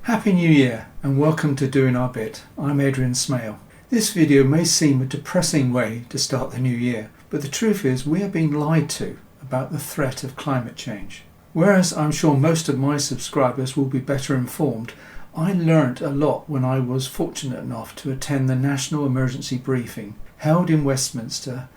Happy New Year and welcome to Doing Our Bit. I'm Adrian Smale. This video may seem a depressing way to start the new year, but the truth is we are being lied to about the threat of climate change. Whereas I'm sure most of my subscribers will be better informed, I learnt a lot when I was fortunate enough to attend the National Emergency Briefing held in Westminster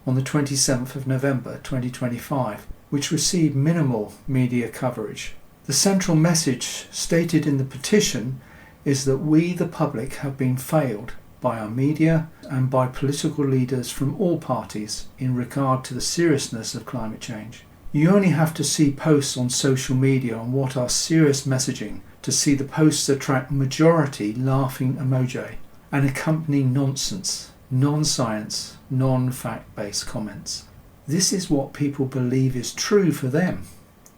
on the 27th of November 2025, which received minimal media coverage. The central message stated in the petition is that we, the public, have been failed by our media and by political leaders from all parties in regard to the seriousness of climate change. You only have to see posts on social media on what are serious messaging to see the posts attract majority laughing emoji and accompanying nonsense, non-science, non-fact-based comments. This is what people believe is true for them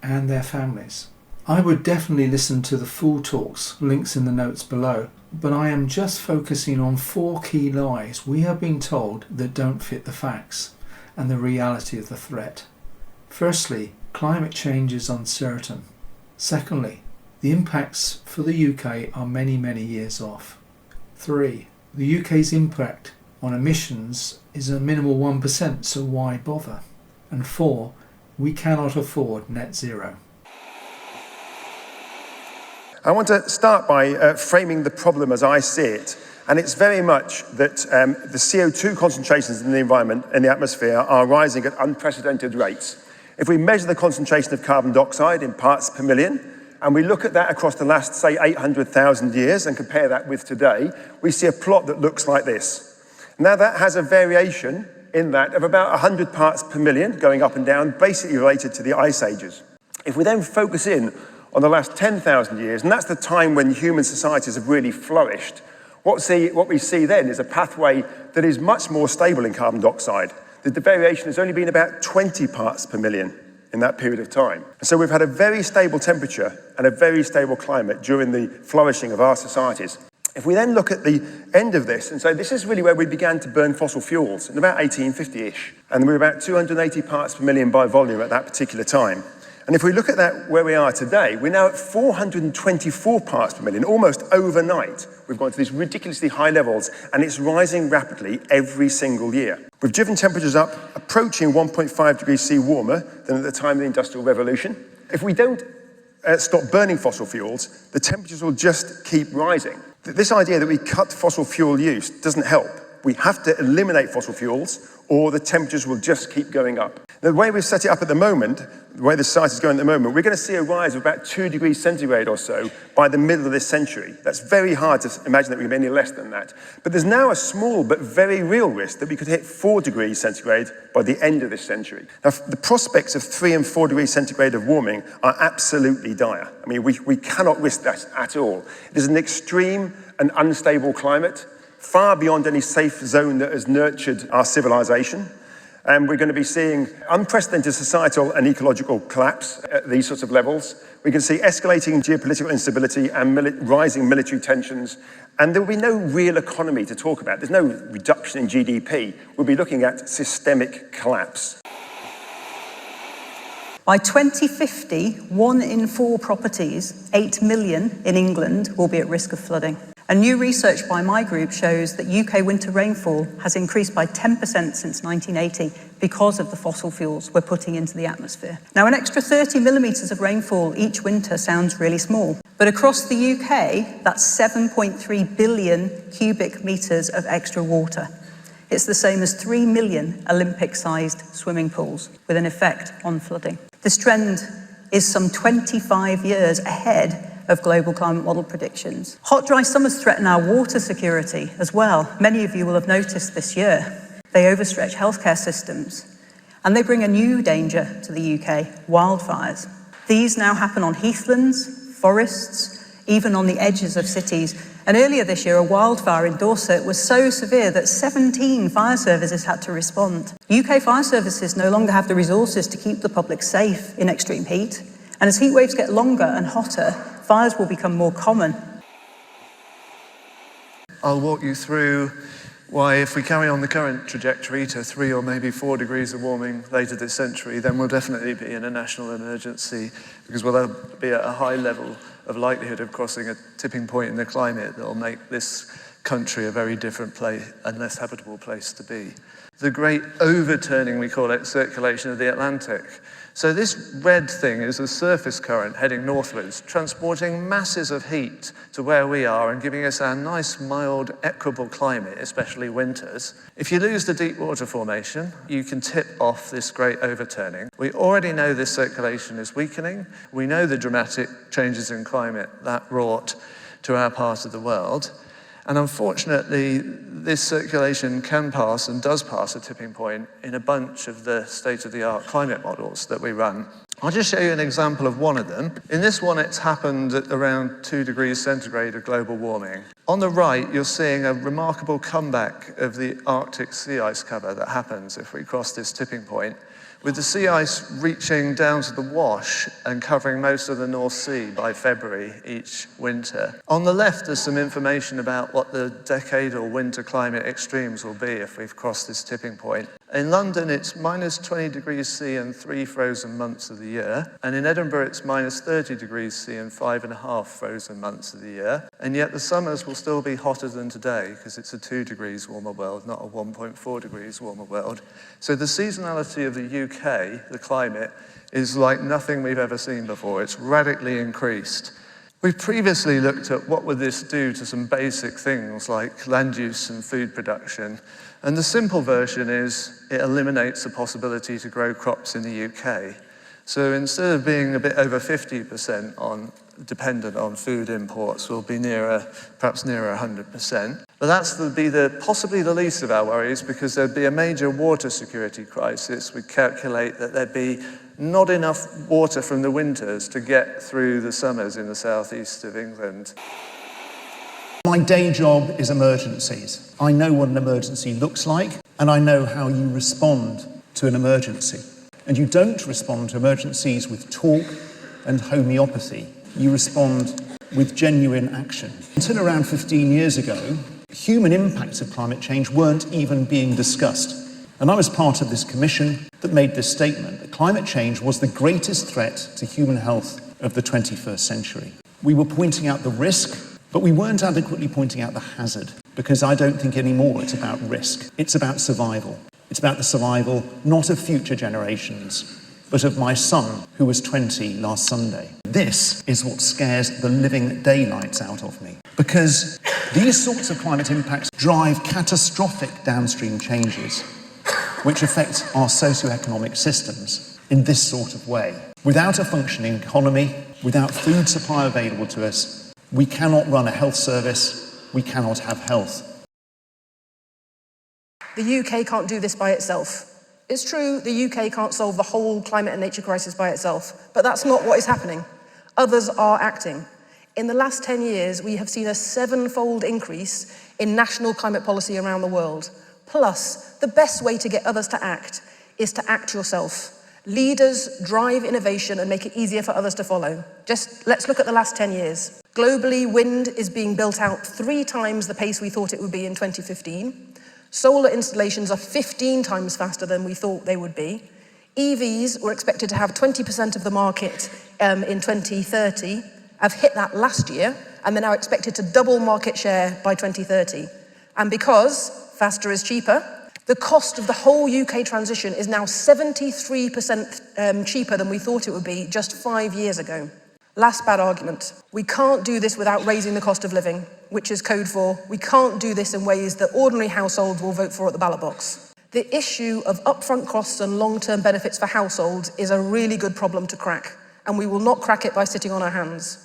and their families. I would definitely listen to the full talks, links in the notes below, but I am just focusing on 4 key lies we have been told that don't fit the facts and the reality of the threat. Firstly, climate change is uncertain. Secondly, the impacts for the UK are many, many years off. 3, the UK's impact on emissions is a minimal 1%, so why bother? And 4, we cannot afford net zero. I want to start by framing the problem as I see it, and it's very much that the CO2 concentrations in the environment, in the atmosphere, are rising at unprecedented rates. If we measure the concentration of carbon dioxide in parts per million, and we look at that across the last, say, 800,000 years and compare that with today, we see a plot that looks like this. Now that has a variation in that of about 100 parts per million going up and down, basically related to the ice ages. If we then focus in on the last 10,000 years, and that's the time when human societies have really flourished, what we see then is a pathway that is much more stable in carbon dioxide. The variation has only been about 20 parts per million in that period of time. And so we've had a very stable temperature and a very stable climate during the flourishing of our societies. If we then look at the end of this, and so this is really where we began to burn fossil fuels in about 1850-ish, and we were about 280 parts per million by volume at that particular time. And if we look at that where we are today, we're now at 424 parts per million, almost overnight. We've gone to these ridiculously high levels, and it's rising rapidly every single year. We've driven temperatures up, approaching 1.5 degrees C warmer than at the time of the Industrial Revolution. If we don't stop burning fossil fuels, the temperatures will just keep rising. This idea that we cut fossil fuel use doesn't help. We have to eliminate fossil fuels, or the temperatures will just keep going up. The way we've set it up at the moment, the way the society is going at the moment, we're going to see a rise of about 2 degrees centigrade or so by the middle of this century. That's very hard to imagine that we're going to be any less than that. But there's now a small but very real risk that we could hit 4 degrees centigrade by the end of this century. Now, the prospects of 3 and 4 degrees centigrade of warming are absolutely dire. I mean, we cannot risk that at all. It is an extreme and unstable climate, far beyond any safe zone that has nurtured our civilization. And we're going to be seeing unprecedented societal and ecological collapse at these sorts of levels. We can see escalating geopolitical instability and rising military tensions. And there will be no real economy to talk about. There's no reduction in GDP. We'll be looking at systemic collapse. By 2050, 1 in 4 properties, 8 million in England, will be at risk of flooding. And new research by my group shows that UK winter rainfall has increased by 10% since 1980 because of the fossil fuels we're putting into the atmosphere. Now, an extra 30 millimetres of rainfall each winter sounds really small, but across the UK, that's 7.3 billion cubic metres of extra water. It's the same as 3 million Olympic-sized swimming pools, with an effect on flooding. This trend is some 25 years ahead of global climate model predictions. Hot, dry summers threaten our water security as well. Many of you will have noticed this year. They overstretch healthcare systems, and they bring a new danger to the UK, wildfires. These now happen on heathlands, forests, even on the edges of cities. And earlier this year, a wildfire in Dorset was so severe that 17 fire services had to respond. UK fire services no longer have the resources to keep the public safe in extreme heat. And as heat waves get longer and hotter, fires will become more common. I'll walk you through why, if we carry on the current trajectory to 3 or maybe 4 degrees of warming later this century, then we'll definitely be in a national emergency, because we'll be at a high level of likelihood of crossing a tipping point in the climate that will make this country a very different place and less habitable place to be. The great overturning, we call it, circulation of the Atlantic. So this red thing is a surface current heading northwards, transporting masses of heat to where we are and giving us our nice, mild, equable climate, especially winters. If you lose the deep water formation, you can tip off this great overturning. We already know this circulation is weakening. We know the dramatic changes in climate that brought to our part of the world. And unfortunately, this circulation can pass and does pass a tipping point in a bunch of the state-of-the-art climate models that we run. I'll just show you an example of one of them. In this one, it's happened at around 2 degrees centigrade of global warming. On the right, you're seeing a remarkable comeback of the Arctic sea ice cover that happens if we cross this tipping point, with the sea ice reaching down to the wash and covering most of the North Sea by February each winter. On the left, there's some information about what the decadal winter climate extremes will be if we've crossed this tipping point. In London, it's minus 20 degrees C and 3 frozen months of the year. And in Edinburgh, it's minus 30 degrees C and 5.5 frozen months of the year. And yet the summers will still be hotter than today because it's a 2 degrees warmer world, not a 1.4 degrees warmer world. So the seasonality of the UK, the climate, is like nothing we've ever seen before. It's radically increased. We've previously looked at what would this do to some basic things like land use and food production. And the simple version is it eliminates the possibility to grow crops in the UK. So instead of being a bit over 50% dependent on food imports, we'll be perhaps nearer 100%. But that's possibly the least of our worries, because there'd be a major water security crisis. We calculate that there'd be not enough water from the winters to get through the summers in the southeast of England. My day job is emergencies. I know what an emergency looks like, and I know how you respond to an emergency. And you don't respond to emergencies with talk and homeopathy. You respond with genuine action. Until around 15 years ago, human impacts of climate change weren't even being discussed. And I was part of this commission that made this statement, that climate change was the greatest threat to human health of the 21st century. We were pointing out the risk, but we weren't adequately pointing out the hazard, because I don't think anymore it's about risk. It's about survival. It's about the survival not of future generations, but of my son, who was 20 last Sunday. This is what scares the living daylights out of me, because these sorts of climate impacts drive catastrophic downstream changes, which affect our socioeconomic systems in this sort of way. Without a functioning economy, without food supply available to us, we cannot run a health service, we cannot have health. The UK can't do this by itself. It's true, the UK can't solve the whole climate and nature crisis by itself, but that's not what is happening. Others are acting. In the last 10 years, we have seen a 7-fold increase in national climate policy around the world. Plus, the best way to get others to act is to act yourself. Leaders drive innovation and make it easier for others to follow. Just let's look at the last 10 years. Globally, wind is being built out 3 times the pace we thought it would be in 2015. Solar installations are 15 times faster than we thought they would be. EVs were expected to have 20% of the market in 2030. Have hit that last year, and they're now expected to double market share by 2030. And because faster is cheaper, the cost of the whole UK transition is now 73% cheaper than we thought it would be just 5 years ago. Last bad argument. We can't do this without raising the cost of living, which is code for we can't do this in ways that ordinary households will vote for at the ballot box. The issue of upfront costs and long-term benefits for households is a really good problem to crack, and we will not crack it by sitting on our hands.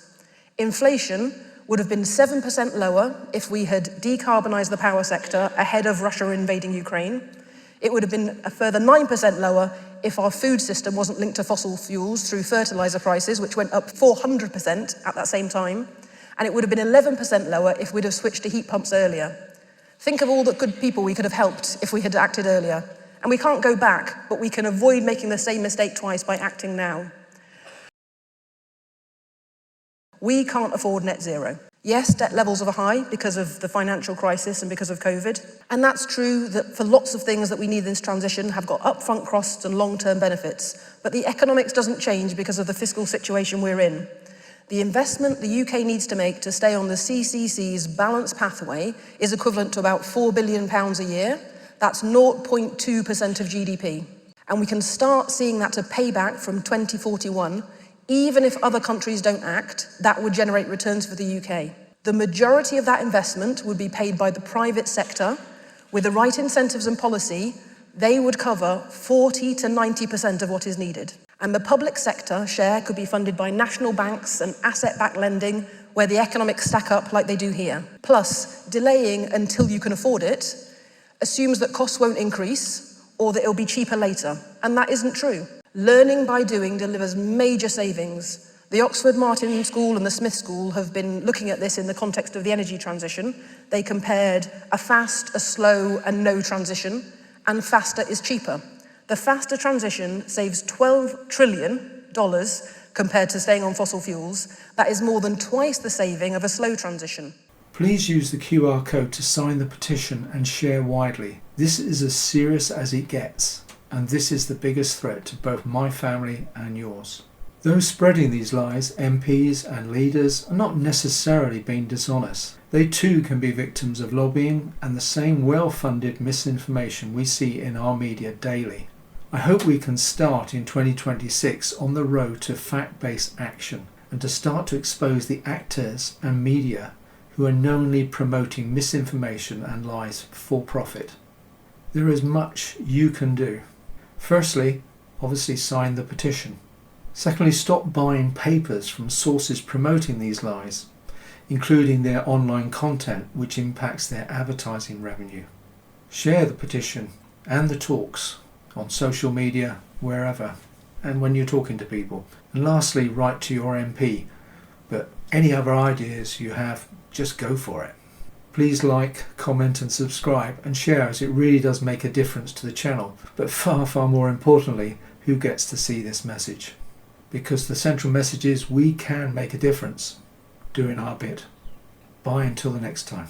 Inflation would have been 7% lower if we had decarbonised the power sector ahead of Russia invading Ukraine. It would have been a further 9% lower if our food system wasn't linked to fossil fuels through fertiliser prices, which went up 400% at that same time. And it would have been 11% lower if we'd have switched to heat pumps earlier. Think of all the good people we could have helped if we had acted earlier. And we can't go back, but we can avoid making the same mistake twice by acting now. We can't afford net zero. Yes, debt levels are high because of the financial crisis and because of COVID. And that's true that for lots of things that we need in this transition have got upfront costs and long-term benefits. But the economics doesn't change because of the fiscal situation we're in. The investment the UK needs to make to stay on the CCC's balanced pathway is equivalent to about £4 billion a year. That's 0.2% of GDP. And we can start seeing that to pay back from 2041. Even if other countries don't act, that would generate returns for the UK. The majority of that investment would be paid by the private sector. With the right incentives and policy, they would cover 40 to 90% of what is needed. And the public sector share could be funded by national banks and asset-backed lending, where the economics stack up like they do here. Plus, delaying until you can afford it assumes that costs won't increase or that it'll be cheaper later. And that isn't true. Learning by doing delivers major savings. The Oxford Martin School and the Smith School have been looking at this in the context of the energy transition. They compared a fast, a slow, and no transition, and faster is cheaper. The faster transition saves $12 trillion compared to staying on fossil fuels. That is more than twice the saving of a slow transition. Please use the QR code to sign the petition and share widely. This is as serious as it gets, and this is the biggest threat to both my family and yours. Those spreading these lies, MPs and leaders, are not necessarily being dishonest. They too can be victims of lobbying and the same well-funded misinformation we see in our media daily. I hope we can start in 2026 on the road to fact-based action and to start to expose the actors and media who are knowingly promoting misinformation and lies for profit. There is much you can do. Firstly, obviously sign the petition. Secondly, stop buying papers from sources promoting these lies, including their online content which impacts their advertising revenue. Share the petition and the talks on social media, wherever, and when you're talking to people. And lastly, write to your MP. But any other ideas you have, just go for it. Please like, comment and subscribe and share, as it really does make a difference to the channel. But far, far more importantly, who gets to see this message? Because the central message is we can make a difference doing our bit. Bye until the next time.